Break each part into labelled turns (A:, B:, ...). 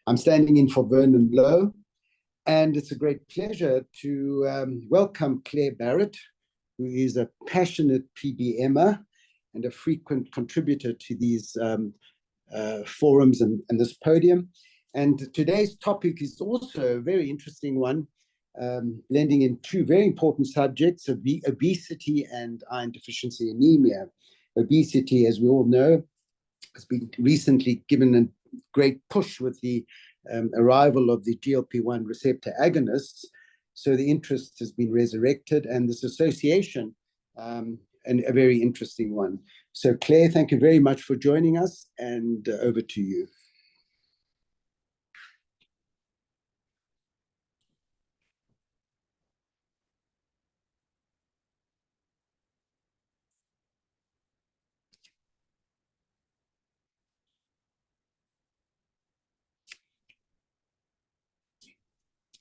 A: I'm standing in for Vernon Lowe, and it's a great pleasure to welcome Claire Barrett, who is a passionate PBMer and a frequent contributor to these forums and this podium. And today's topic is also a very interesting one, blending in two very important subjects of obesity and iron deficiency anemia. Obesity, as we all know, has been recently given a great push with the arrival of the GLP-1 receptor agonists. So the interest has been resurrected, and this association, and a very interesting one. So Claire, thank you very much for joining us, and over to you.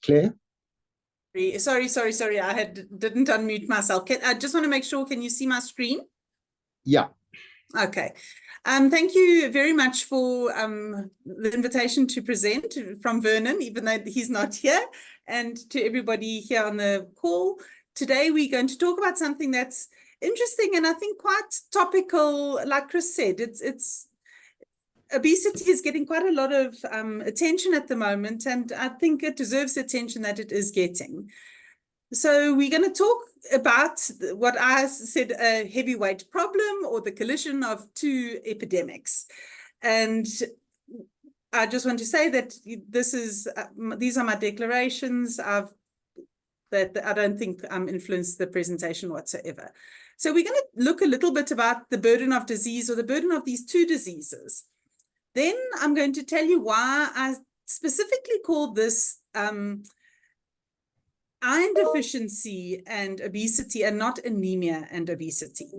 A: Claire?
B: Sorry. I didn't unmute myself. I just want to make sure, can you see my screen?
A: Yeah.
B: Okay. Thank you very much for the invitation to present from Vernon, even though he's not here, and to everybody here on the call. Today, we're going to talk about something that's interesting and I think quite topical. Like Chris said, obesity is getting quite a lot of attention at the moment, and I think it deserves the attention that it is getting. So we're going to talk about what I said, a heavyweight problem, or the collision of two epidemics. And I just want to say that these are my declarations that I don't think influence the presentation whatsoever. So we're going to look a little bit about the burden of disease, or the burden of these two diseases. Then I'm going to tell you why I specifically called this iron deficiency and obesity, and not anemia and obesity,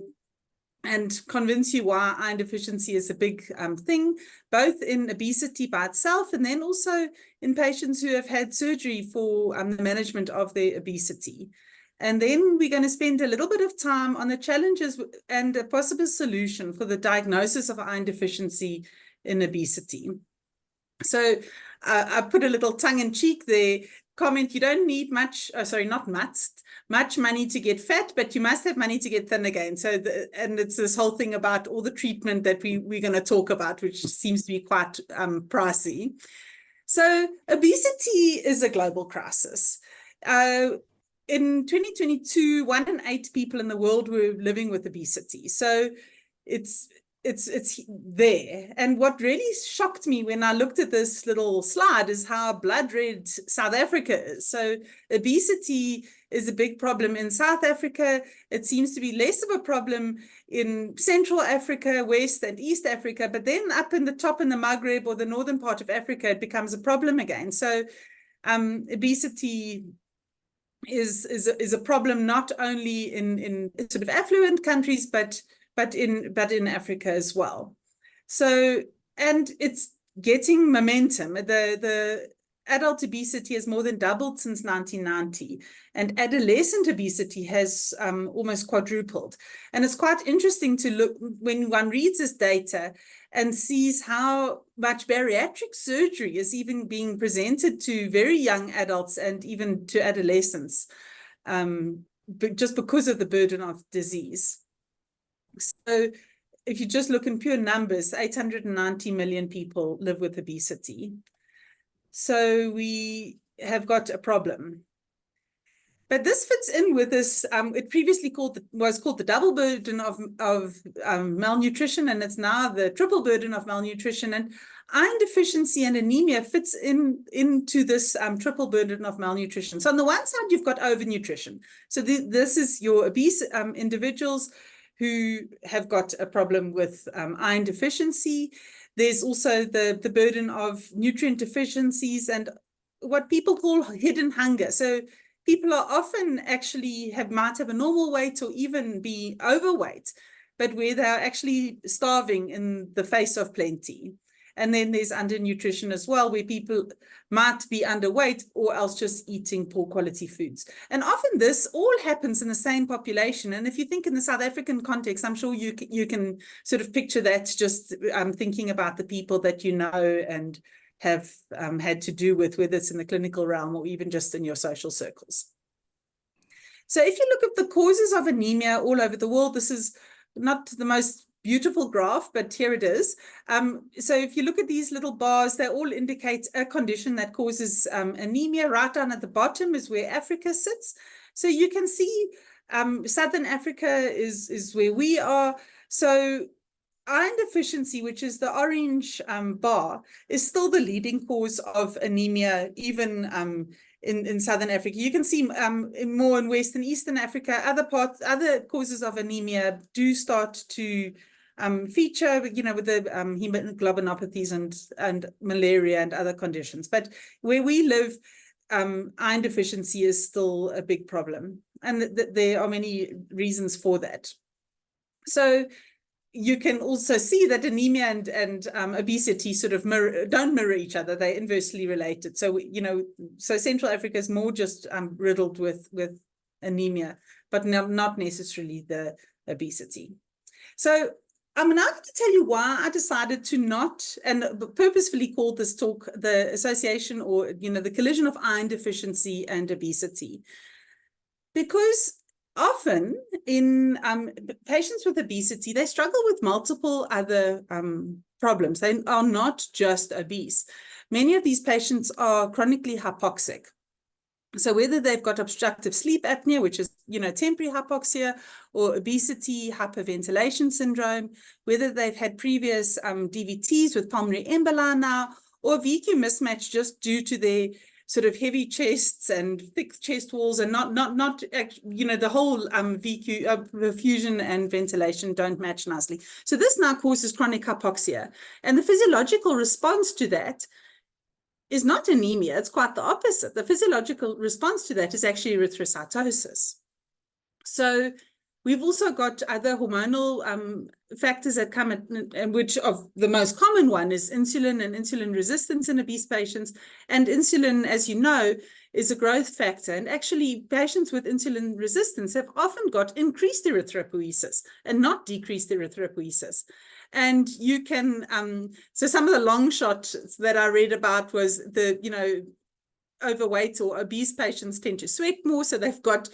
B: and convince you why iron deficiency is a big thing, both in obesity by itself, and then also in patients who have had surgery for the management of their obesity. And then we're going to spend a little bit of time on the challenges and a possible solution for the diagnosis of iron deficiency in obesity. So I put a little tongue-in-cheek there, comment, you don't need much money to get fat, but you must have money to get thin again. So and it's this whole thing about all the treatment that we're going to talk about, which seems to be quite pricey. So obesity is a global crisis. In 2022, 1 in 8 people in the world were living with obesity. So it's there. And what really shocked me when I looked at this little slide is how blood red South Africa is. So obesity is a big problem in South Africa. It seems to be less of a problem in Central Africa, West and East Africa, but then up in the top in the Maghreb or the northern part of Africa, it becomes a problem again. So obesity is a problem not only in sort of affluent countries, but in Africa as well. So, and it's getting momentum. The adult obesity has more than doubled since 1990, and adolescent obesity has almost quadrupled. And it's quite interesting to look when one reads this data and sees how much bariatric surgery is even being presented to very young adults and even to adolescents, but just because of the burden of disease. So if you just look in pure numbers, 890 million people live with obesity. So we have got a problem. But this fits in with this, it previously was called the double burden of malnutrition, and it's now the triple burden of malnutrition. And iron deficiency and anemia fits into this triple burden of malnutrition. So on the one side, you've got overnutrition. So this is your obese individuals who have got a problem with iron deficiency. There's also the burden of nutrient deficiencies and what people call hidden hunger. So people are often actually might have a normal weight or even be overweight, but where they're actually starving in the face of plenty. And then there's undernutrition as well, where people might be underweight or else just eating poor quality foods. And often this all happens in the same population. And if you think in the South African context, I'm sure you can sort of picture that, just thinking about the people that you know and have had to do with, whether it's in the clinical realm or even just in your social circles. So if you look at the causes of anemia all over the world, this is not the most beautiful graph, but here it is. So if you look at these little bars, they all indicate a condition that causes anemia. Right down at the bottom is where Africa sits. So you can see Southern Africa is where we are. So iron deficiency, which is the orange bar, is still the leading cause of anemia, even in Southern Africa. You can see more in West and Eastern Africa. Other causes of anemia do start to feature, with the hemoglobinopathies and malaria and other conditions. But where we live, iron deficiency is still a big problem. And there are many reasons for that. So you can also see that anemia and obesity sort of don't mirror each other. They're inversely related. So, so Central Africa is more just riddled with anemia, but not necessarily the obesity. So I'm now going to tell you why I decided to not, and purposefully called this talk the association, or, the collision of iron deficiency and obesity. Because often in patients with obesity, they struggle with multiple other problems. They are not just obese. Many of these patients are chronically hypoxic. So whether they've got obstructive sleep apnea, which is, temporary hypoxia, or obesity, hyperventilation syndrome, whether they've had previous DVTs with pulmonary emboli now, or VQ mismatch just due to their sort of heavy chests and thick chest walls, and not the whole VQ perfusion and ventilation don't match nicely. So this now causes chronic hypoxia, and the physiological response to that is not anemia. It's quite the opposite. The physiological response to that is actually erythrocytosis. So we've also got other hormonal factors that come in, which of the most common one is insulin and insulin resistance in obese patients. And insulin, as you know, is a growth factor. And actually, patients with insulin resistance have often got increased erythropoiesis and not decreased erythropoiesis. And you can, so some of the long shots that I read about was the, overweight or obese patients tend to sweat more, so they've got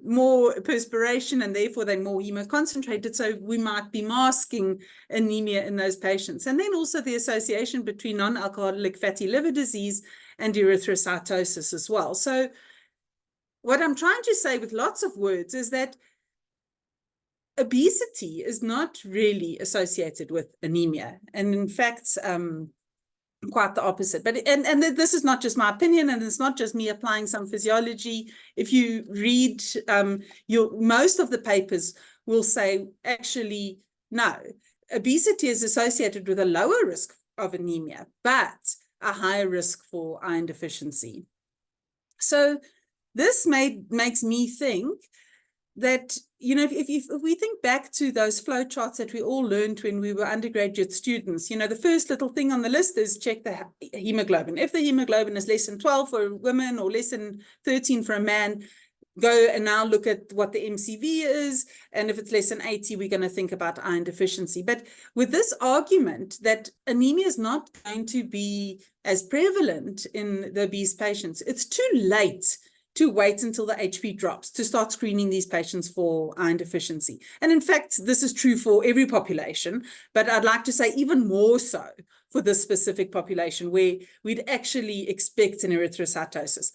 B: more perspiration, and therefore they're more hemoconcentrated. So we might be masking anemia in those patients. And then also the association between non-alcoholic fatty liver disease and erythrocytosis as well. So what I'm trying to say with lots of words is that obesity is not really associated with anemia. And in fact, quite the opposite. But and this is not just my opinion, and it's not just me applying some physiology. If you read most of the papers will say, actually, no, obesity is associated with a lower risk of anemia, but a higher risk for iron deficiency. So this makes me think that, if we think back to those flow charts that we all learned when we were undergraduate students, the first little thing on the list is check the hemoglobin. If the hemoglobin is less than 12 for a woman or less than 13 for a man, go and now look at what the MCV is. And if it's less than 80, we're going to think about iron deficiency. But with this argument that anemia is not going to be as prevalent in the obese patients, it's too late to wait until the HP drops to start screening these patients for iron deficiency. And in fact, this is true for every population, but I'd like to say even more so for this specific population where we'd actually expect an erythrocytosis.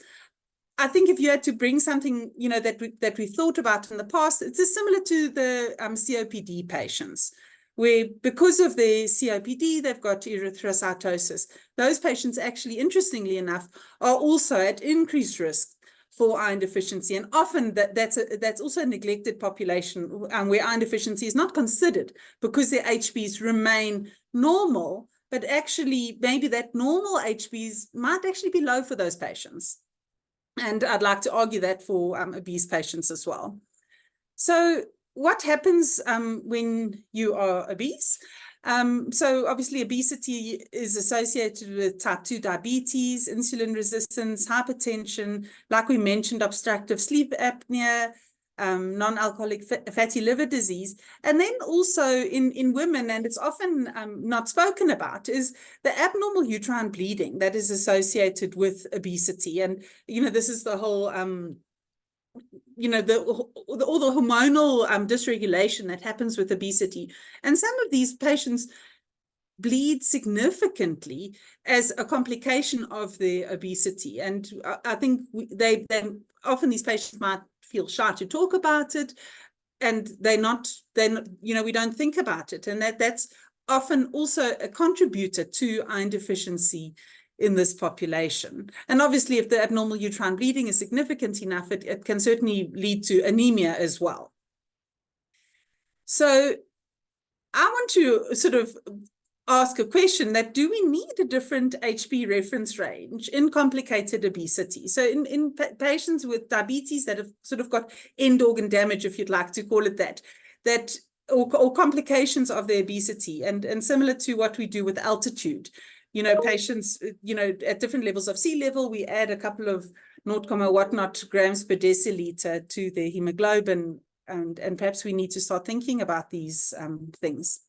B: I think if you had to bring something, that we thought about in the past, it's similar to the COPD patients, where because of their COPD, they've got erythrocytosis. Those patients actually, interestingly enough, are also at increased risk for iron deficiency. And often that's also a neglected population where iron deficiency is not considered because their HBs remain normal, but actually maybe that normal HBs might actually be low for those patients. And I'd like to argue that for obese patients as well. So what happens when you are obese? So obviously obesity is associated with type 2 diabetes, insulin resistance, hypertension, like we mentioned, obstructive sleep apnea, non-alcoholic fatty liver disease. And then also in women, and it's often not spoken about, is the abnormal uterine bleeding that is associated with obesity. And, this is the whole, all the hormonal dysregulation that happens with obesity. And some of these patients bleed significantly as a complication of their obesity. And I think they often, these patients might feel shy to talk about it, and we don't think about it. And that's often also a contributor to iron deficiency in this population. And obviously, if the abnormal uterine bleeding is significant enough, it can certainly lead to anemia as well. So I want to sort of ask a question that, do we need a different HB reference range in complicated obesity? So in patients with diabetes that have sort of got end organ damage, if you'd like to call it that, or complications of their obesity, and similar to what we do with altitude, patients, at different levels of sea level, we add a couple of 0.whatnot grams per deciliter to their hemoglobin, and perhaps we need to start thinking about these things.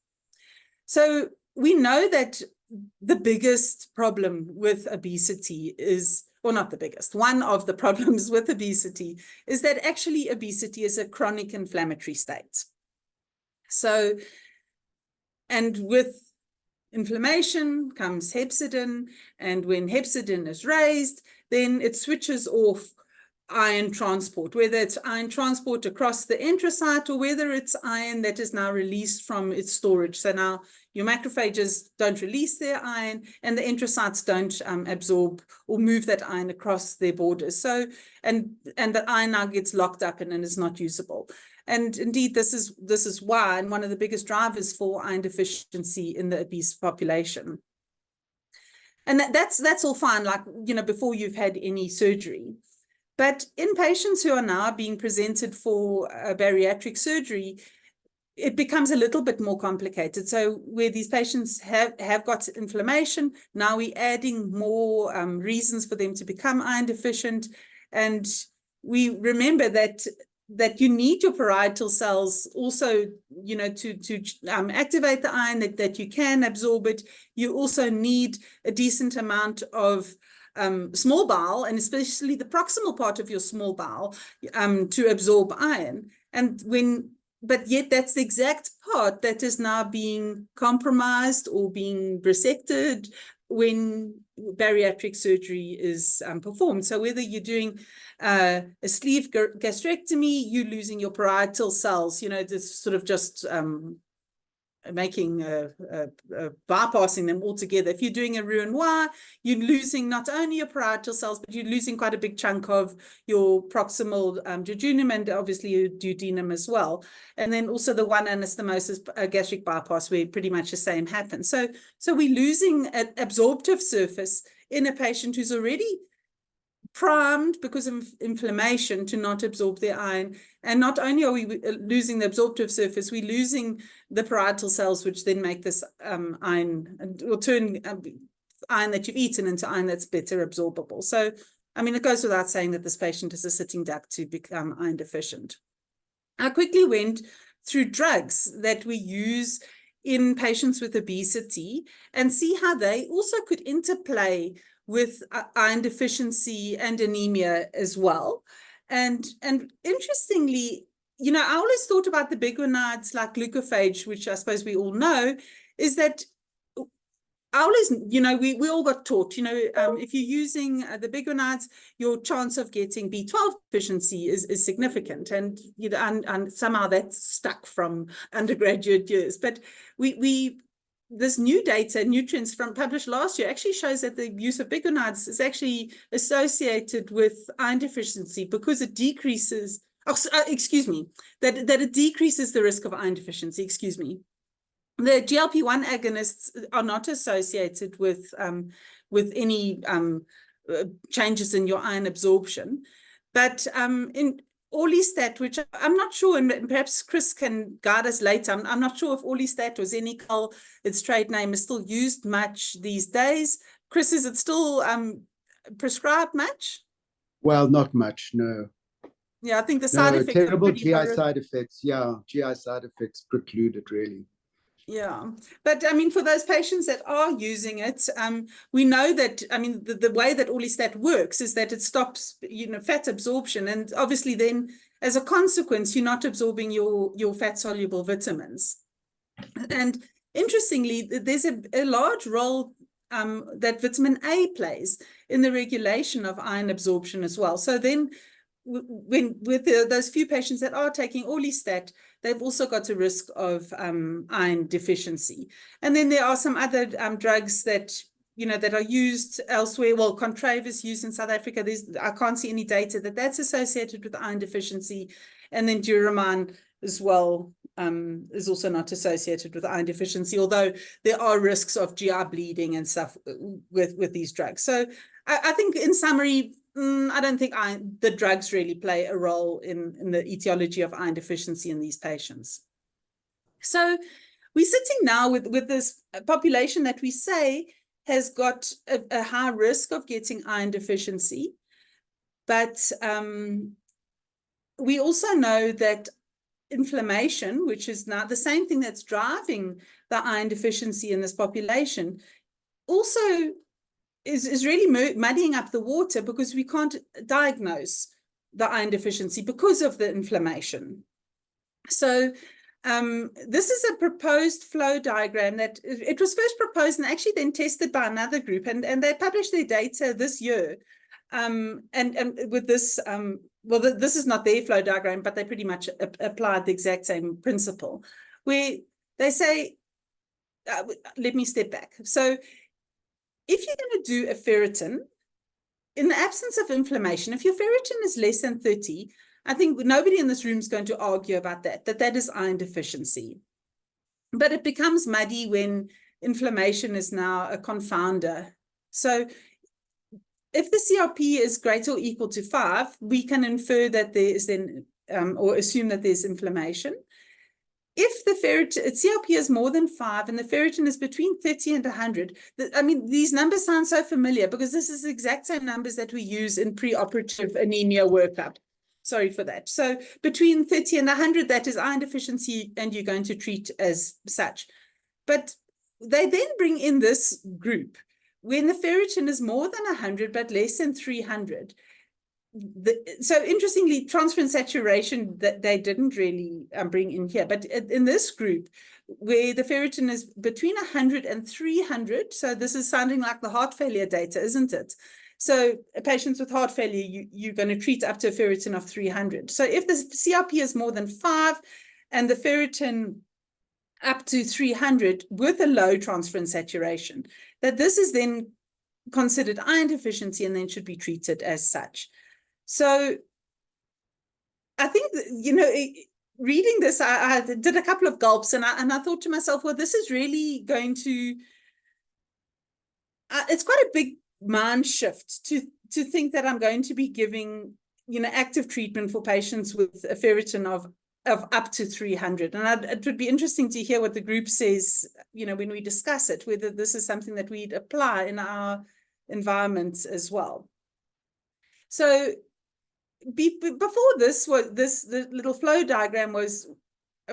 B: So we know that the biggest problem with obesity is, or not the biggest, one of the problems with obesity is that actually obesity is a chronic inflammatory state. So, and with inflammation comes hepcidin, and when hepcidin is raised, then it switches off iron transport, whether it's iron transport across the enterocyte or whether it's iron that is now released from its storage. So now your macrophages don't release their iron, and the enterocytes don't absorb or move that iron across their borders. So, and the iron now gets locked up and is not usable. And indeed, this is why, and one of the biggest drivers for iron deficiency in the obese population. And that's all fine, like, before you've had any surgery. But in patients who are now being presented for bariatric surgery, it becomes a little bit more complicated. So where these patients have got inflammation, now we're adding more reasons for them to become iron deficient. And we remember that you need your parietal cells also, to activate the iron, that you can absorb it. You also need a decent amount of small bowel, and especially the proximal part of your small bowel, to absorb iron. But yet that's the exact part that is now being compromised or being resected when bariatric surgery is performed. So whether you're doing a sleeve gastrectomy, you're losing your parietal cells, this sort of just bypassing them altogether. If you're doing a Roux-en-Y, you're losing not only your parietal cells, but you're losing quite a big chunk of your proximal jejunum, and obviously your duodenum as well. And then also the one anastomosis gastric bypass, where pretty much the same happens. So we're losing an absorptive surface in a patient who's already primed because of inflammation to not absorb their iron. And not only are we losing the absorptive surface, we're losing the parietal cells, which then make this iron, or turn iron that you've eaten into iron that's better absorbable. So, it goes without saying that this patient is a sitting duck to become iron deficient. I quickly went through drugs that we use in patients with obesity and see how they also could interplay with iron deficiency and anemia as well. And interestingly, I always thought about the biguanides like glucophage, which I suppose we all know, is that I always, we all got taught, if you're using the biguanides, your chance of getting B12 deficiency is significant. And, and somehow that's stuck from undergraduate years. But this new data, nutrients from published last year, actually shows that the use of biguanides is actually associated with iron deficiency because it decreases, that it decreases the risk of iron deficiency, The GLP-1 agonists are not associated with any changes in your iron absorption. But in orlistat, which I'm not sure, and perhaps Chris can guide us later, I'm not sure if orlistat or Xenical, its trade name, is still used much these days. Chris, is it still prescribed much?
A: Well, not much, no.
B: Yeah, I think the side
A: No,
B: effects are
A: terrible
B: pretty
A: GI
B: horrific.
A: side effects. Yeah, GI side effects preclude it really.
B: Yeah, but I mean, for those patients that are using it, we know that, I mean, the way that orlistat works is that it stops, fat absorption. And obviously then, as a consequence, you're not absorbing your fat-soluble vitamins. And interestingly, there's a large role that vitamin A plays in the regulation of iron absorption as well. So then, those few patients that are taking orlistat, they've also got a risk of iron deficiency. And then there are some other drugs that that are used elsewhere. Well, Contrave is used in South Africa. I can't see any data that's associated with iron deficiency. And then Duramine as well is also not associated with iron deficiency, although there are risks of GI bleeding and stuff with these drugs. So I think in summary, I don't think the drugs really play a role in the etiology of iron deficiency in these patients. So we're sitting now with this population that we say has got a high risk of getting iron deficiency. But we also know that inflammation, which is now the same thing that's driving the iron deficiency in this population, also is really muddying up the water, because we can't diagnose the iron deficiency because of the inflammation. So this is a proposed flow diagram that it was first proposed and actually then tested by another group, and they published their data this year. And with this, well, this is not their flow diagram, but they pretty much applied the exact same principle, where they say, let me step back. So if you're going to do a ferritin, in the absence of inflammation, if your ferritin is less than 30, I think nobody in this room is going to argue about that is iron deficiency. But it becomes muddy when inflammation is now a confounder. So if the CRP is greater or equal to 5, we can infer that there is then, or assume that there's inflammation. If the CRP is more than 5 and the ferritin is between 30 and 100, I mean, these numbers sound so familiar because this is the exact same numbers that we use in preoperative anemia workup. Sorry for that. So between 30 and 100, that is iron deficiency, and you're going to treat as such. But they then bring in this group when the ferritin is more than 100 but less than 300. So interestingly, transferrin saturation that they didn't really bring in here, but in this group where the ferritin is between 100 and 300, so this is sounding like the heart failure data, isn't it? So patients with heart failure, you're going to treat up to a ferritin of 300. So if the CRP is more than 5 and the ferritin up to 300 with a low transferrin saturation, that this is then considered iron deficiency and then should be treated as such. So I think, reading this, I did a couple of gulps, and I thought to myself, well, this is really going to, it's quite a big mind shift to think that I'm going to be giving, active treatment for patients with a ferritin of up to 300. And it would be interesting to hear what the group says, when we discuss it, whether this is something that we'd apply in our environment as well. So before the little flow diagram was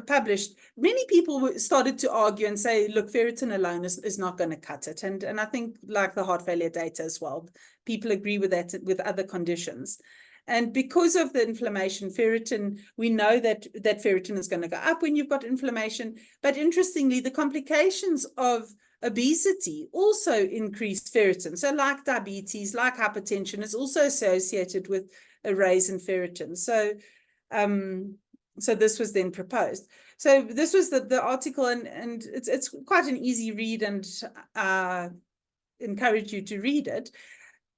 B: published, many people started to argue and say, look, ferritin alone is not going to cut it. And I think, like the heart failure data as well, people agree with that with other conditions. And because of the inflammation, ferritin, we know that ferritin is going to go up when you've got inflammation. But interestingly, the complications of obesity also increase ferritin. So like diabetes, like hypertension, is also associated with a raise in ferritin. So so this was then proposed. So this was the article, and it's quite an easy read, and encourage you to read it.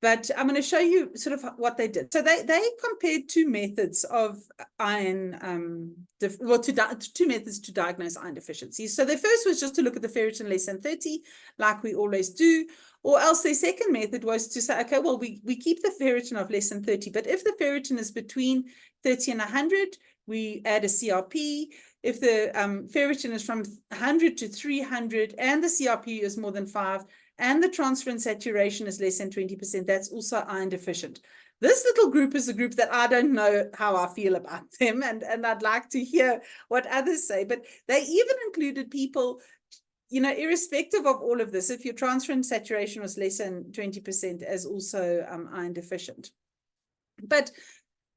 B: But I'm going to show you sort of what they did. So they compared two methods of iron, two methods to diagnose iron deficiency. So the first was just to look at the ferritin less than 30, like we always do. Or else their second method was to say, okay, well, we keep the ferritin of less than 30, but if the ferritin is between 30 and 100, we add a CRP. If the ferritin is from 100 to 300 and the CRP is more than 5, and the transferrin saturation is less than 20%, that's also iron deficient. This little group is a group that I don't know how I feel about them, and I'd like to hear what others say. But they even included people, irrespective of all of this, if your transferrin saturation was less than 20%, as also iron deficient. But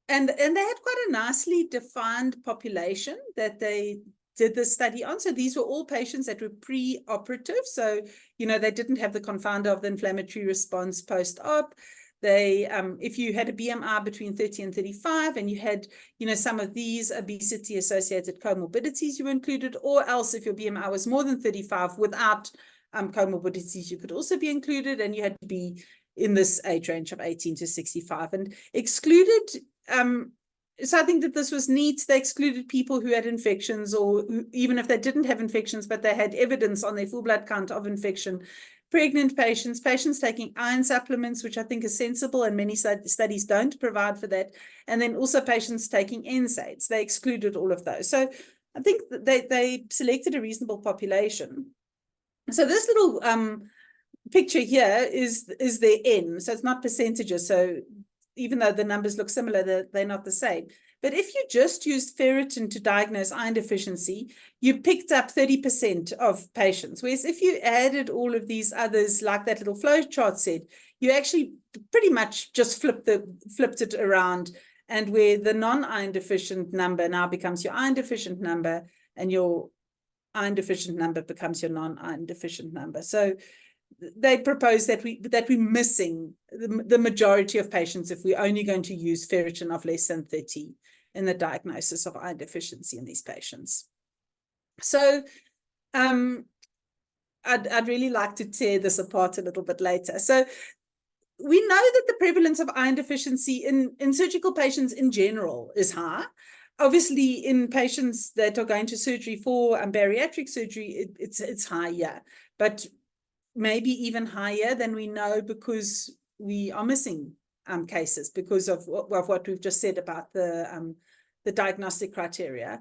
B: and they had quite a nicely defined population that they did the study on. So these were all patients that were pre-operative. So, they didn't have the confounder of the inflammatory response post-op. They, if you had a BMI between 30 and 35, and you had, some of these obesity-associated comorbidities, you were included, or else if your BMI was more than 35 without comorbidities, you could also be included, and you had to be in this age range of 18 to 65, and excluded. So I think that this was neat. They excluded people who had infections, or even if they didn't have infections, but they had evidence on their full blood count of infection. Pregnant patients, patients taking iron supplements, which I think is sensible, and many studies don't provide for that. And then also patients taking NSAIDs. They excluded all of those. So I think that they selected a reasonable population. So this little picture here is their N. So it's not percentages. So even though the numbers look similar, they're not the same. But if you just used ferritin to diagnose iron deficiency, you picked up 30% of patients. Whereas if you added all of these others, like that little flow chart said, you actually pretty much just flipped it around, and where the non-iron deficient number now becomes your iron deficient number, and your iron deficient number becomes your non-iron deficient number. So they propose that we're missing the majority of patients if we're only going to use ferritin of less than 30 in the diagnosis of iron deficiency in these patients. So I'd really like to tear this apart a little bit later. So we know that the prevalence of iron deficiency in surgical patients in general is high. Obviously, in patients that are going to surgery for bariatric surgery, it's higher, but maybe even higher than we know, because we are missing cases because of what we've just said about the diagnostic criteria.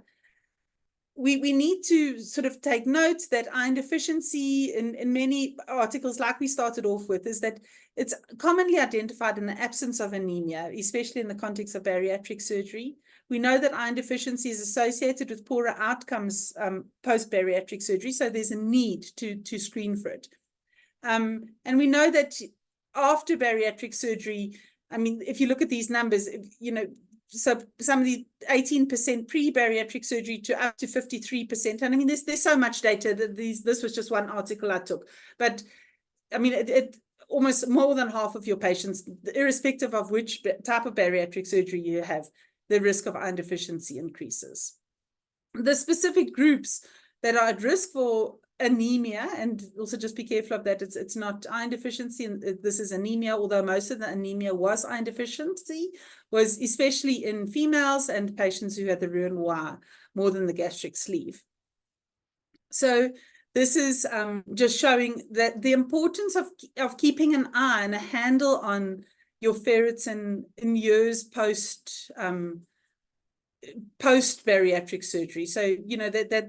B: We need to sort of take note that iron deficiency in many articles, like we started off with, is that it's commonly identified in the absence of anemia, especially in the context of bariatric surgery. We know that iron deficiency is associated with poorer outcomes post-bariatric surgery, so there's a need to screen for it. And we know that after bariatric surgery, I mean, if you look at these numbers, so some of the 18% pre-bariatric surgery to up to 53%. And I mean, there's so much data that this was just one article I took. But I mean, it almost more than half of your patients, irrespective of which type of bariatric surgery you have, the risk of iron deficiency increases. The specific groups that are at risk for anemia, and also just be careful of that, it's not iron deficiency, and this is anemia, although most of the anemia was iron deficiency, was especially in females and patients who had the Roux-en-Y more than the gastric sleeve. So this is just showing that the importance of keeping an eye and a handle on your ferritin in years post bariatric surgery. So that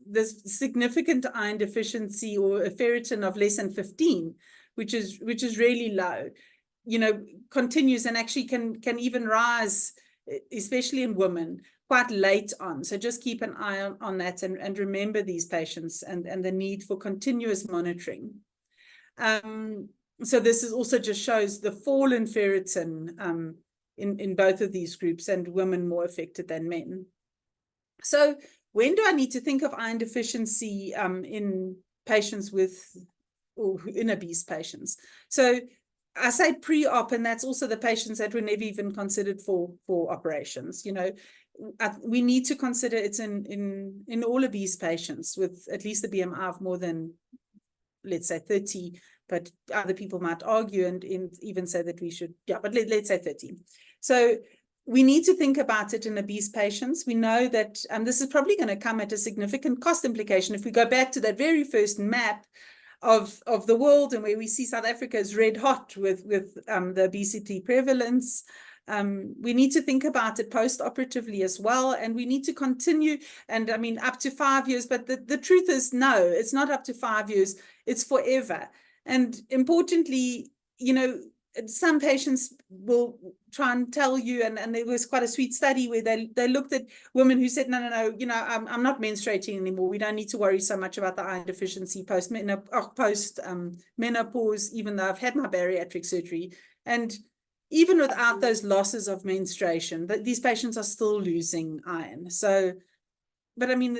B: this significant iron deficiency, or a ferritin of less than 15, which is really low, continues, and actually can even rise, especially in women, quite late on. So just keep an eye on that, and remember these patients and the need for continuous monitoring. So this is also just shows the fall in ferritin in both of these groups, and women more affected than men. So when do I need to think of iron deficiency in patients or in obese patients? So I say pre-op, and that's also the patients that were never even considered for operations. We need to consider it's in all obese patients with at least a BMI of more than, let's say, 30, but other people might argue and even say that we should, but let's say 30. So we need to think about it in obese patients. We know that this is probably going to come at a significant cost implication. If we go back to that very first map of the world, and where we see South Africa is red hot with the obesity prevalence, we need to think about it post-operatively as well, and we need to continue, and I mean up to 5 years, but the truth is, no, it's not up to 5 years, it's forever. And importantly, some patients will try and tell you, and there was quite a sweet study where they looked at women who said, no, you know, I'm not menstruating anymore. We don't need to worry so much about the iron deficiency post menopause, even though I've had my bariatric surgery. And even without those losses of menstruation, these patients are still losing iron. So, but I mean,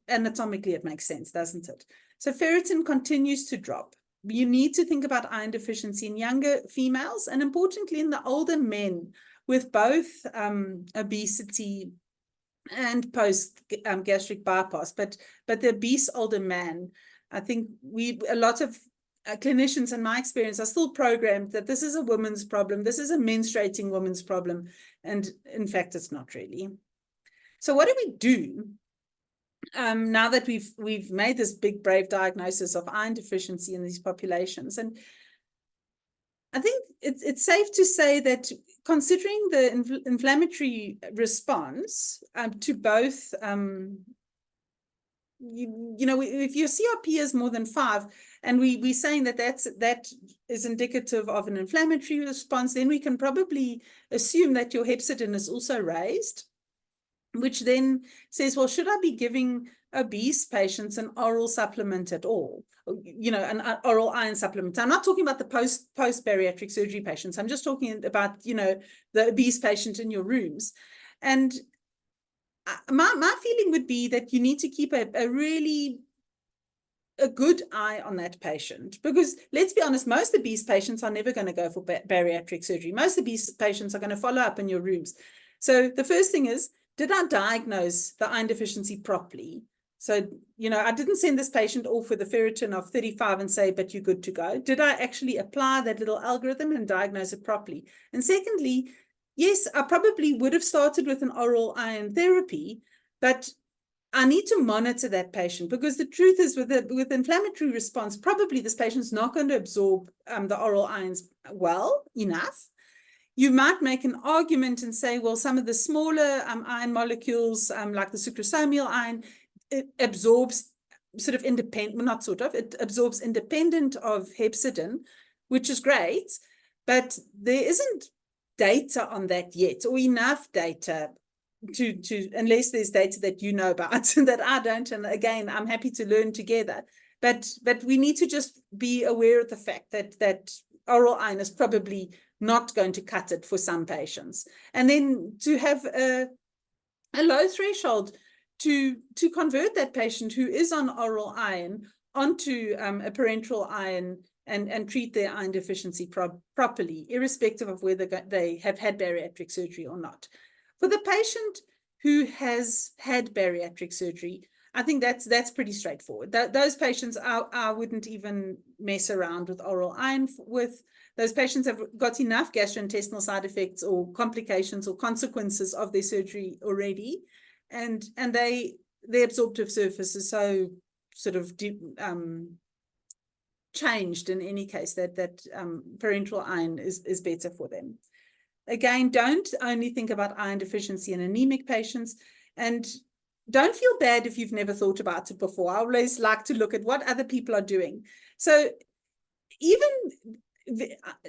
B: anatomically, it makes sense, doesn't it? So ferritin continues to drop. You need to think about iron deficiency in younger females, and importantly in the older men with both obesity and post gastric bypass. But the obese older man, I think a lot of clinicians in my experience are still programmed that this is a woman's problem, this is a menstruating woman's problem, and in fact it's not really. So what do we do now that we've made this big brave diagnosis of iron deficiency in these populations? And I think it's safe to say that considering the inflammatory response to both, you know, if your CRP is more than 5, and we're saying that is indicative of an inflammatory response, then we can probably assume that your hepcidin is also raised, which then says, well, should I be giving obese patients an oral supplement at all? You know, an oral iron supplement. I'm not talking about the post-bariatric surgery patients. I'm just talking about, you know, the obese patient in your rooms. And my feeling would be that you need to keep a good eye on that patient, because let's be honest, most obese patients are never going to go for bariatric surgery. Most obese patients are going to follow up in your rooms. So the first thing is, did I diagnose the iron deficiency properly? So, you know, I didn't send this patient off with a ferritin of 35 and say, but you're good to go. Did I actually apply that little algorithm and diagnose it properly? And secondly, yes, I probably would have started with an oral iron therapy, but I need to monitor that patient, because the truth is with inflammatory response, probably this patient's not going to absorb the oral irons well enough. You might make an argument and say, well, some of the smaller iron molecules, like the sucrosomial iron, it absorbs sort of independent, well, not sort of, it absorbs independent of hepcidin, which is great, but there isn't data on that yet, or enough data to unless there's data that you know about that I don't. And again, I'm happy to learn together. But we need to just be aware of the fact that oral iron is probably not going to cut it for some patients. And then to have a low threshold to convert that patient who is on oral iron onto a parenteral iron and treat their iron deficiency properly, irrespective of whether they have had bariatric surgery or not. For the patient who has had bariatric surgery, I think that's pretty straightforward. Those patients, I wouldn't even mess around with oral iron with. Those patients have got enough gastrointestinal side effects or complications or consequences of their surgery already, and their absorptive surface is so sort of changed in any case that parenteral iron is better for them. Again, don't only think about iron deficiency in anemic patients, and don't feel bad if you've never thought about it before. I always like to look at what other people are doing. So even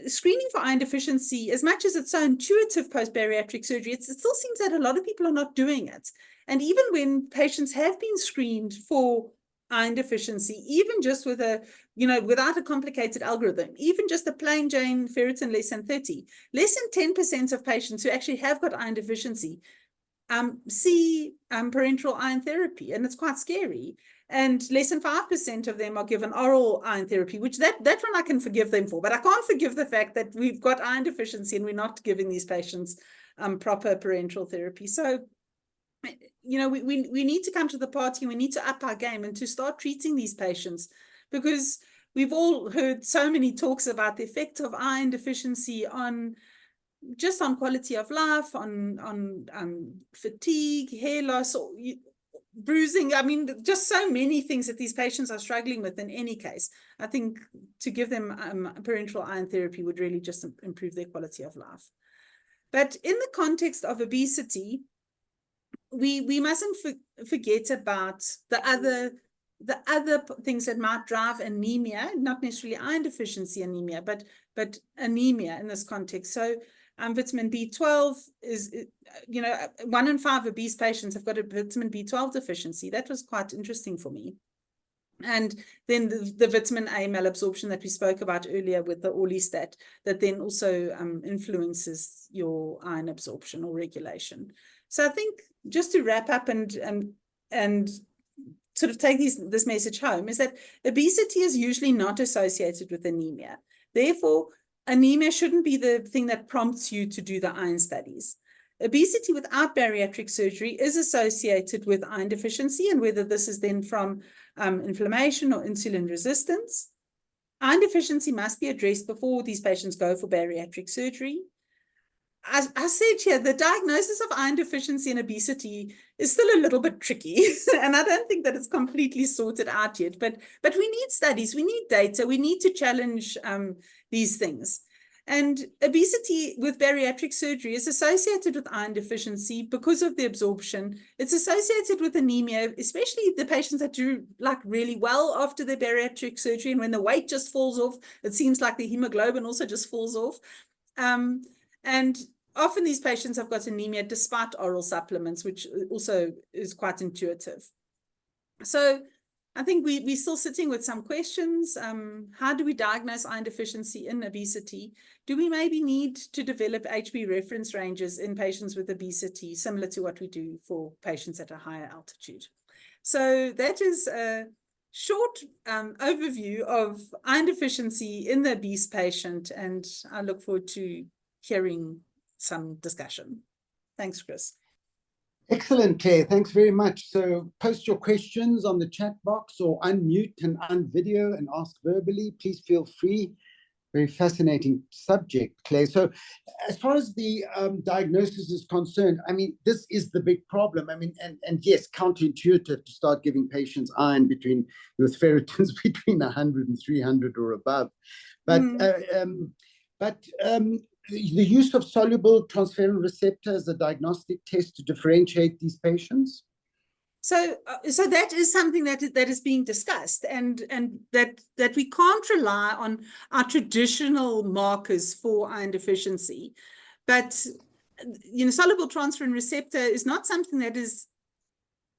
B: screening for iron deficiency, as much as it's so intuitive post-bariatric surgery, it still seems that a lot of people are not doing it. And even when patients have been screened for iron deficiency, even just with a, you know, without a complicated algorithm, even just a plain Jane ferritin less than 30, less than 10% of patients who actually have got iron deficiency see parenteral iron therapy, and it's quite scary. And less than 5% of them are given oral iron therapy, which that one I can forgive them for, but I can't forgive the fact that we've got iron deficiency and we're not giving these patients proper parenteral therapy. So, you know, we need to come to the party, we need to up our game and to start treating these patients, because we've all heard so many talks about the effect of iron deficiency on quality of life, on fatigue, hair loss, or bruising. I mean, just so many things that these patients are struggling with. In any case, I think to give them parenteral iron therapy would really just improve their quality of life. But in the context of obesity, we mustn't forget about the other things that might drive anemia, not necessarily iron deficiency anemia, but but anemia in this context. So vitamin B12 is, 1 in 5 obese patients have got a vitamin B12 deficiency. That was quite interesting for me. And then the vitamin A malabsorption that we spoke about earlier with the orlistat, that then also influences your iron absorption or regulation. So I think just to wrap up and sort of take this message home is that obesity is usually not associated with anemia. Therefore, anemia shouldn't be the thing that prompts you to do the iron studies. Obesity without bariatric surgery is associated with iron deficiency, and whether this is then from inflammation or insulin resistance. Iron deficiency must be addressed before these patients go for bariatric surgery. As I said here, the diagnosis of iron deficiency and obesity is still a little bit tricky, and I don't think that it's completely sorted out yet, but we need studies, we need data, we need to challenge these things. And obesity with bariatric surgery is associated with iron deficiency because of the absorption. It's associated with anemia, especially the patients that do like really well after their bariatric surgery, and when the weight just falls off, it seems like the hemoglobin also just falls off. And often these patients have got anemia despite oral supplements, which also is quite intuitive. So I think we're still sitting with some questions. How do we diagnose iron deficiency in obesity? Do we maybe need to develop HB reference ranges in patients with obesity, similar to what we do for patients at a higher altitude? So that is a short overview of iron deficiency in the obese patient, and I look forward to hearing some discussion. Thanks, Chris.
A: Excellent, Claire. Thanks very much. So post your questions on the chat box or unmute and unvideo and ask verbally. Please feel free. Very fascinating subject, Claire. So as far as the diagnosis is concerned, I mean, this is the big problem. I mean, and yes, counterintuitive to start giving patients iron with ferritins between 100 and 300 or above. But the use of soluble transferrin receptor as a diagnostic test to differentiate these patients?
B: So that is something that is being discussed, and that we can't rely on our traditional markers for iron deficiency. But soluble transferrin receptor is not something that is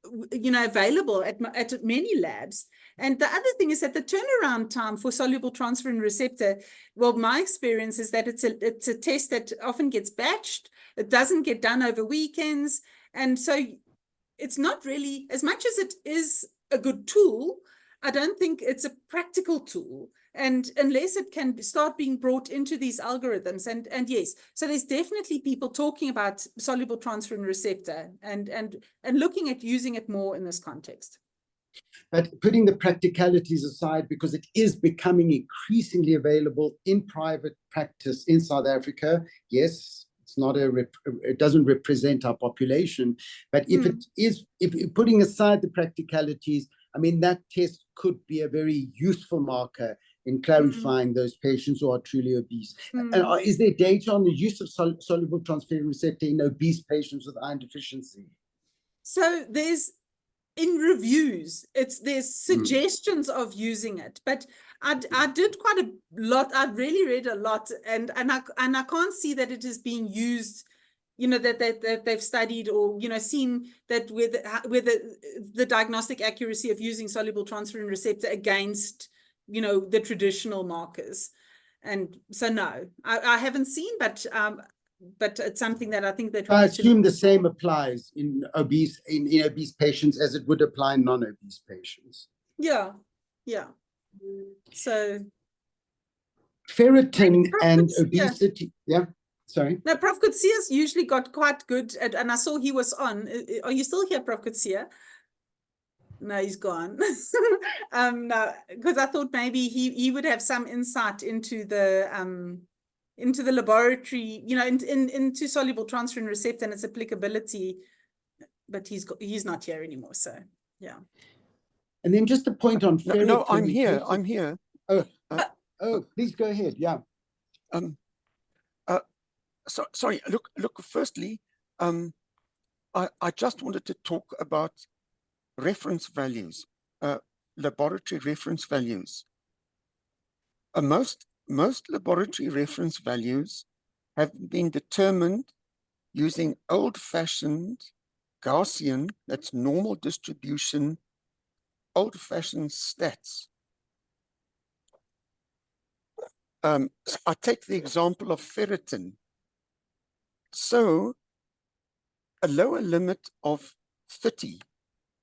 B: available at many labs. And the other thing is that the turnaround time for soluble transferrin receptor, well, my experience is that it's a test that often gets batched. It doesn't get done over weekends. And so it's not really, as much as it is a good tool, I don't think it's a practical tool. And unless it can start being brought into these algorithms, and yes, so there's definitely people talking about soluble transferrin receptor and looking at using it more in this context.
A: But putting the practicalities aside, because it is becoming increasingly available in private practice in South Africa, yes, it's not it doesn't represent our population, but if putting aside the practicalities, I mean, that test could be a very useful marker in clarifying those patients who are truly obese. And is there data on the use of soluble transferrin receptor in obese patients with iron deficiency?
B: So in reviews, there's suggestions of using it, but I did quite a lot. I really read a lot, and I can't see that it is being used, that they've studied or seen that with the diagnostic accuracy of using soluble transferrin receptor against the traditional markers. And so no, I haven't seen, but it's something that I think that
A: I assume the same applies in obese patients as it would apply in non-obese patients.
B: Yeah. So
A: ferritin and obesity. Yeah. Sorry.
B: No, Prof. Kutsia's usually got quite good, and I saw he was on. Are you still here, Prof. Kutsia? No, he's gone. No, because I thought maybe he would have some insight into the laboratory, into soluble transferrin receptor and its applicability, but he's not here anymore. So yeah.
A: And then just a point on ferritin.
C: No, I'm here. I'm here.
A: Oh, please go ahead. Yeah.
C: Sorry. Look. Firstly, I just wanted to talk about reference values, laboratory reference values. Most most laboratory reference values have been determined using old-fashioned Gaussian, that's normal distribution, old-fashioned stats. I take the example of ferritin. So a lower limit of 30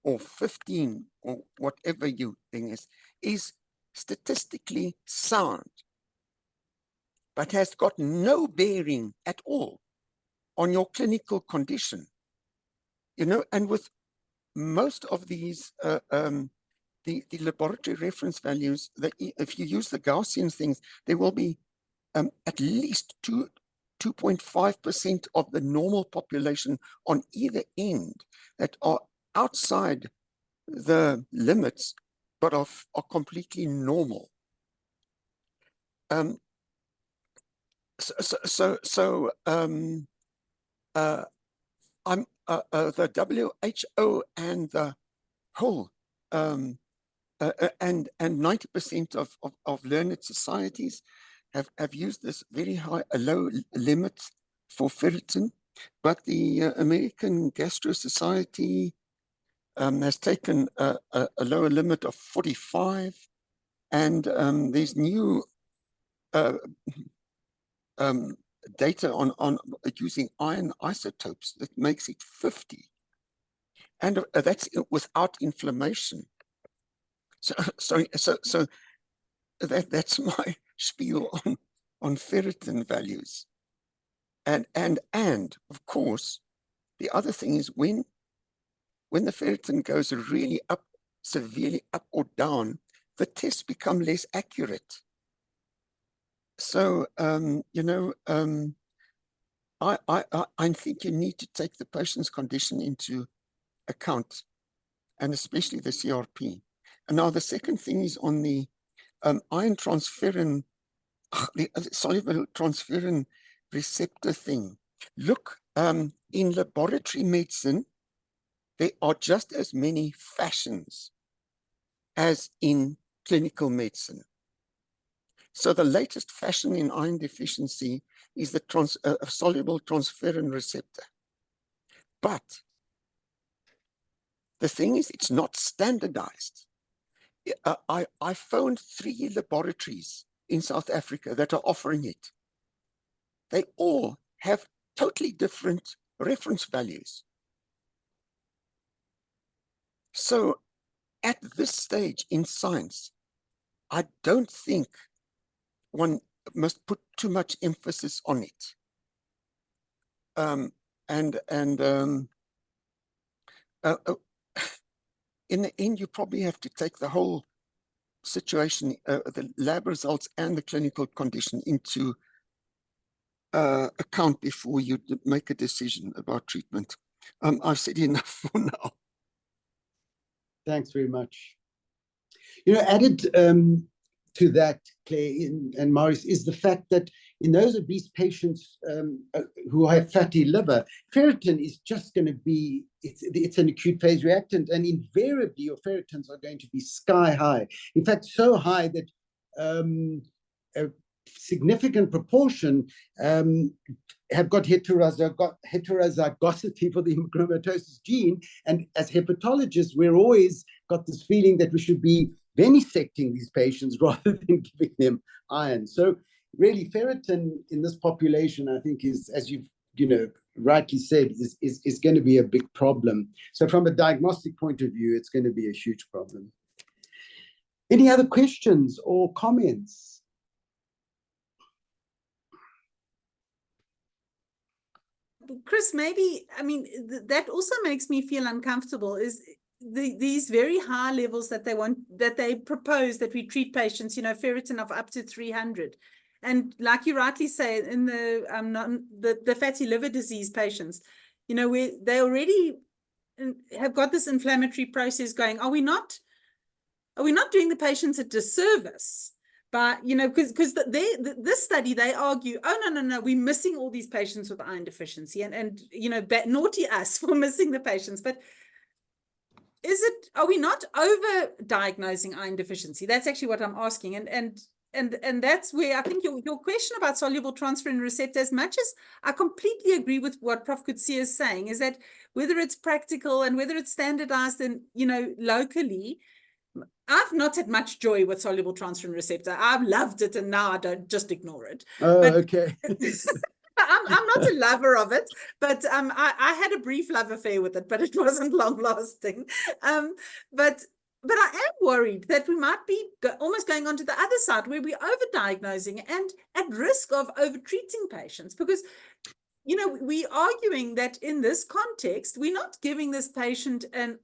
C: or 15 or whatever you think is statistically sound, but has got no bearing at all on your clinical condition. You know, and with most of these, the laboratory reference values, if you use the Gaussian things, there will be at least 2.5% of the normal population on either end that are outside the limits, but are completely normal. The WHO and the whole and 90% of learned societies have used this very high, a low limit for ferritin, but the American Gastro Society has taken a lower limit of 45, and there's new data on using iron isotopes that makes it 50, and that's without inflammation. So that's my spiel on ferritin values, and of course the other thing is when the ferritin goes really up, severely up or down, the tests become less accurate. So you know, I think you need to take the patient's condition into account, and especially the CRP. And now the second thing is on the iron transferrin, the soluble transferrin receptor thing. Look, in laboratory medicine, there are just as many fashions as in clinical medicine. So the latest fashion in iron deficiency is the soluble transferrin receptor. But the thing is, it's not standardized. I phoned 3 laboratories in South Africa that are offering it. They all have totally different reference values. So at this stage in science, I don't think one must put too much emphasis on it. In the end, you probably have to take the whole situation, the lab results and the clinical condition into account before you make a decision about treatment. I've said enough for now.
A: Thanks very much. You know, added to that, Claire and Maurice, is the fact that in those obese patients who have fatty liver, ferritin is just going to be, it's an acute phase reactant, and invariably your ferritins are going to be sky high. In fact, so high that a significant proportion have got heterozygosity for the hemochromatosis gene. And as hepatologists, we're always got this feeling that we should be venisecting these patients rather than giving them iron. So really, ferritin in this population, I think, is, as you've rightly said, is going to be a big problem. So from a diagnostic point of view, it's going to be a huge problem. Any other questions or comments?
B: Chris, maybe, I mean, that also makes me feel uncomfortable, is these very high levels that they propose that we treat patients, ferritin of up to 300. And like you rightly say, in the fatty liver disease patients, where they already have got this inflammatory process going, are we not doing the patients a disservice? But, because this study, they argue, oh, no, we're missing all these patients with iron deficiency, and naughty us for missing the patients. But are we not over-diagnosing iron deficiency? That's actually what I'm asking. And that's where I think your question about soluble transferrin receptor, as much as I completely agree with what Prof. Coetzee is saying, is that whether it's practical and whether it's standardized and, locally, I've not had much joy with soluble transferrin receptor. I've loved it, and now I don't just ignore it.
A: Oh,
B: but
A: okay.
B: I'm not a lover of it, but I had a brief love affair with it, but it wasn't long lasting. But I am worried that we might be almost going on to the other side, where we're overdiagnosing and at risk of overtreating patients, because we're arguing that in this context, we're not giving this patient an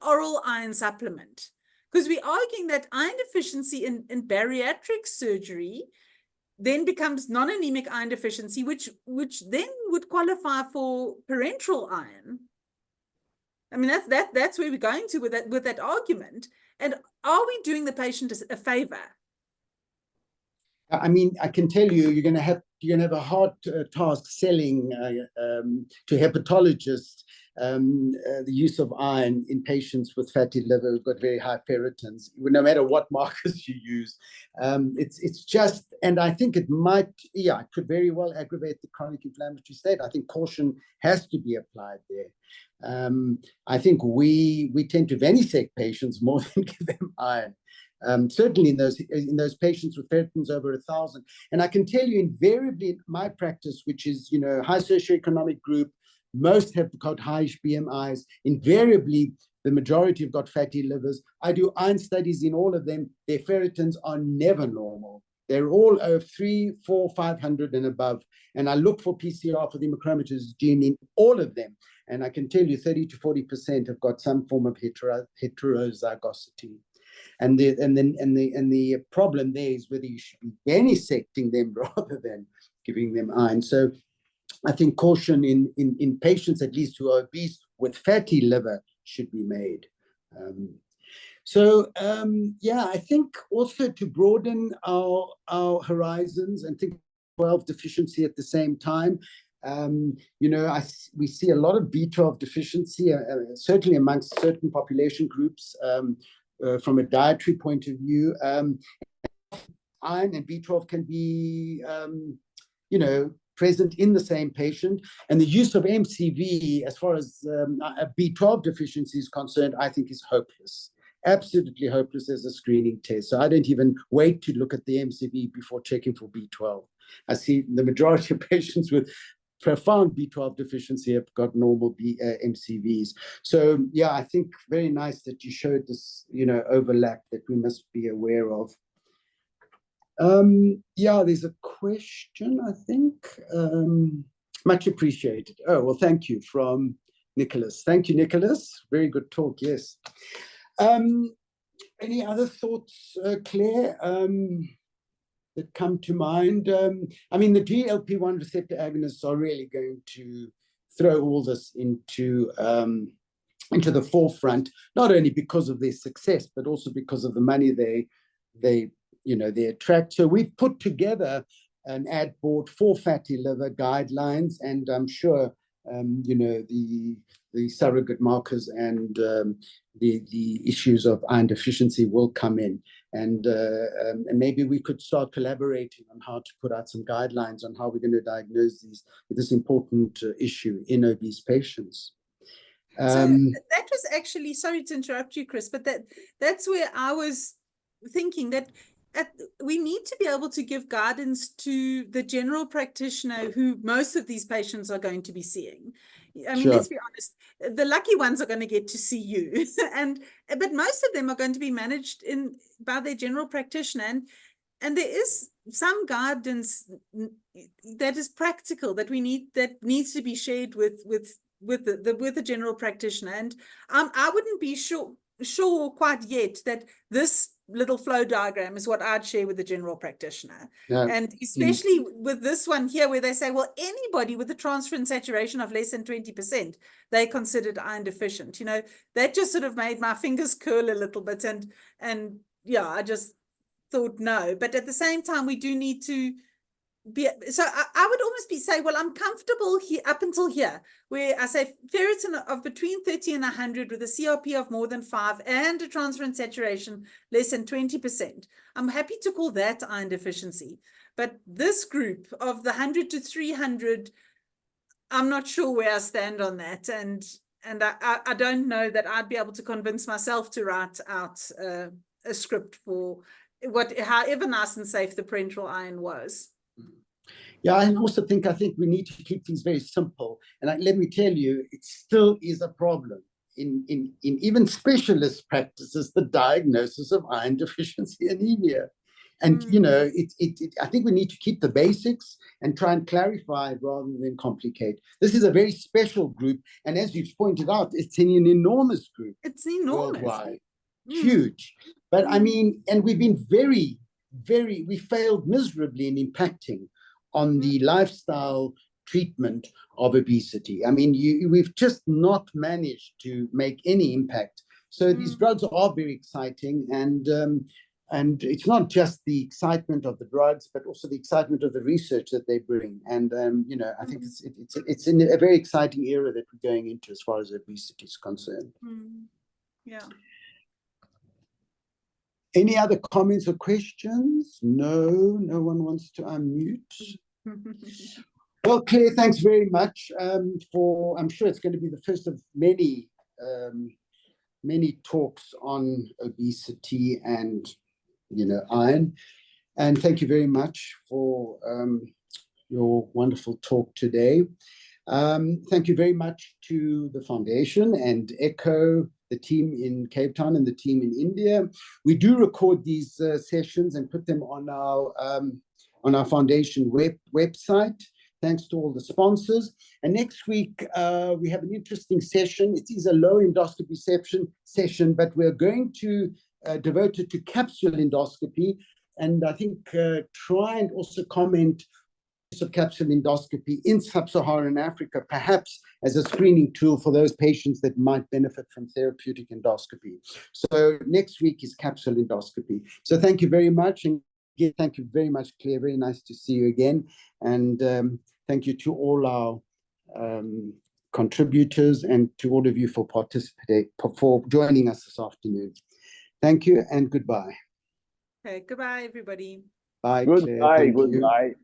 B: oral iron supplement, because we're arguing that iron deficiency in bariatric surgery then becomes non-anemic iron deficiency, which then would qualify for parenteral iron. I mean, that's where we're going to with that argument. And are we doing the patient a favor?
A: I mean, I can tell you, you're going to have a hard task selling to hepatologists the use of iron in patients with fatty liver who've got very high ferritins, no matter what markers you use. It's just, and I think it could very well aggravate the chronic inflammatory state. I think caution has to be applied there. I think we tend to venisect patients more than give them iron. Certainly in those patients with ferritins over 1,000. And I can tell you invariably in my practice, which is, high socioeconomic group, most have got high BMIs. Invariably, the majority have got fatty livers. I do iron studies in all of them. Their ferritins are never normal. They're all over 300, 400, 500 and above. And I look for PCR for the hemochromatosis gene in all of them. And I can tell you 30 to 40% have got some form of heterozygosity. And the problem there is whether you should be venisecting them rather than giving them iron. So I think caution in patients, at least who are obese with fatty liver, should be made. I think also to broaden our horizons and think 12 deficiency at the same time. We see a lot of B12 deficiency, certainly amongst certain population groups. From a dietary point of view, iron and B12 can be, present in the same patient. And the use of MCV, as far as a B12 deficiency is concerned, I think is hopeless. Absolutely hopeless as a screening test. So I don't even wait to look at the MCV before checking for B12. I see the majority of patients with profound B12 deficiency have got normal MCVs. So yeah, I think very nice that you showed this, overlap that we must be aware of. There's a question, I think. Much appreciated. Oh, well, thank you, from Nicholas. Thank you, Nicholas. Very good talk, yes. Any other thoughts, Claire, that come to mind? I mean, the GLP-1 receptor agonists are really going to throw all this into the forefront, not only because of their success, but also because of the money they attract. So we've put together an ad board for fatty liver guidelines, and I'm sure the surrogate markers and the issues of iron deficiency will come in, and maybe we could start collaborating on how to put out some guidelines on how we're going to diagnose this important issue in obese patients.
B: So that was actually, sorry to interrupt you, Chris, but that's where I was thinking that we need to be able to give guidance to the general practitioner who most of these patients are going to be seeing. I mean, let's be honest, the lucky ones are going to get to see you, but most of them are going to be managed by their general practitioner, and there is some guidance that is practical that needs to be shared with the general practitioner. And I wouldn't be sure quite yet that this little flow diagram is what I'd share with the general practitioner. Yeah. And especially with this one here, where they say, well, anybody with a transferrin saturation of less than 20%, they considered iron deficient. That just sort of made my fingers curl a little bit. And yeah, I just thought no. But at the same time, we do need to I would almost say, well, I'm comfortable here up until here, where I say ferritin of between 30 and 100 with a CRP of more than 5 and a transferrin saturation less than 20%. I'm happy to call that iron deficiency. But this group of the 100 to 300, I'm not sure where I stand on that. And I don't know that I'd be able to convince myself to write out a script for however nice and safe the parenteral iron was.
A: Yeah, I also think we need to keep things very simple. And let me tell you, it still is a problem in even specialist practices, the diagnosis of iron deficiency anemia. And I think we need to keep the basics and try and clarify rather than complicate. This is a very special group, and as you've pointed out, it's an enormous group.
B: It's enormous,
A: worldwide, huge. But I mean, and we've been we failed miserably in impacting on the lifestyle treatment of obesity. I mean, we've just not managed to make any impact. So these drugs are very exciting, and it's not just the excitement of the drugs, but also the excitement of the research that they bring. And I think it's in a very exciting era that we're going into as far as obesity is concerned.
B: Yeah.
A: Any other comments or questions? No one wants to unmute. Well, Claire, thanks very much for. I'm sure it's going to be the first of many talks on obesity and iron. And thank you very much for your wonderful talk today. Thank you very much to the foundation and iEcho, the team in Cape Town and the team in India. We do record these sessions and put them on our foundation website. Thanks to all the sponsors. And next week, we have an interesting session. It is a low endoscopy session, but we're going to devote it to capsule endoscopy. And I think try and also comment of capsule endoscopy in sub-Saharan Africa, perhaps as a screening tool for those patients that might benefit from therapeutic endoscopy. So next week is capsule endoscopy. So thank you very much. And again, thank you very much, Claire. Very nice to see you again. And thank you to all our contributors and to all of you for joining us this afternoon. Thank you and goodbye.
B: Okay, goodbye, everybody.
A: Bye, Claire.
D: Goodbye.